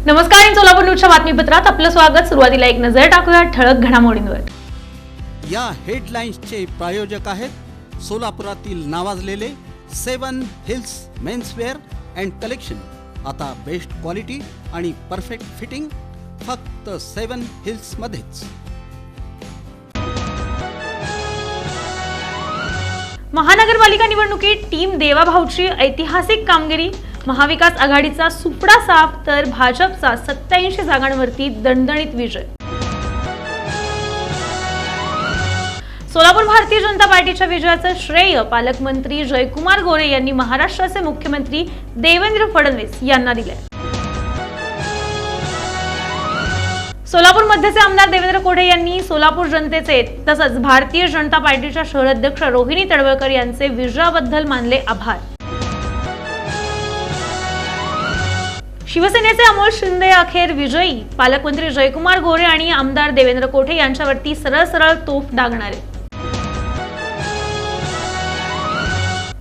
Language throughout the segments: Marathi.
नमस्कार, सोलापूर न्यूजच्या बातमीपत्रात आपलं स्वागत। सुरुवातीला एक नजर टाकूया ठळक घडामोडींवर। या हेडलाईन्सचे प्रायोजक आहेत सोलापुरातील नावाजलेले 7 हिल्स मेन्सवेअर अँड कलेक्शन। आता बेस्ट क्वालिटी आणि परफेक्ट फिटिंग फक्त 7 हिल्स मध्येच। महानगरपालिका निवडणुकीत टीम देवाभाऊची ऐतिहासिक कामगिरी। महाविकास आघाडीचा सुपडा साफ तर भाजपचा 87 जागांवरती दणदणीत विजय। सोलापूर भारतीय जनता पार्टीच्या विजयाचं श्रेय पालकमंत्री जयकुमार गोरे यांनी महाराष्ट्राचे मुख्यमंत्री देवेंद्र फडणवीस यांना दिले। सोलापूर मध्यचे आमदार देवेंद्र कोढे यांनी सोलापूर जनतेचे तसंच भारतीय जनता पार्टीच्या शहर अध्यक्ष रोहिणी तडवळकर यांचे विजयाबद्दल मानले आभार। शिवसेनेचे अमोल शिंदे अखेर विजयी। पालकमंत्री जयकुमार गोरे आणि आमदार देवेंद्र कोढे यांच्यावरती सरळ तोफ डागणारे।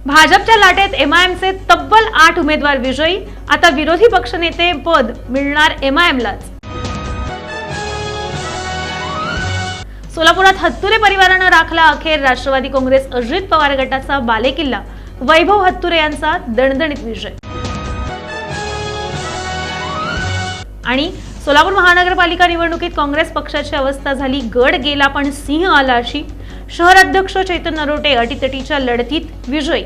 भाजपच्या लाटेत एमआयएमचे तब्बल 8 उमेदवार विजयी। आता विरोधी पक्षनेते पद मिळणार एमआयएमलाच। सोलापुरात हत्तुरे परिवारानं राखला अखेर राष्ट्रवादी काँग्रेस अजित पवार गटाचा बालेकिल्ला। वैभव हत्तुरे यांचा दणदणीत विजय। आणि सोलापूर महानगरपालिका निवडणुकीत काँग्रेस पक्षाची अवस्था झाली गड गेला पण सिंह आला अशी। शहर अध्यक्ष चैतन्य नरोटे अटीतटीच्या लढतीत विजयी।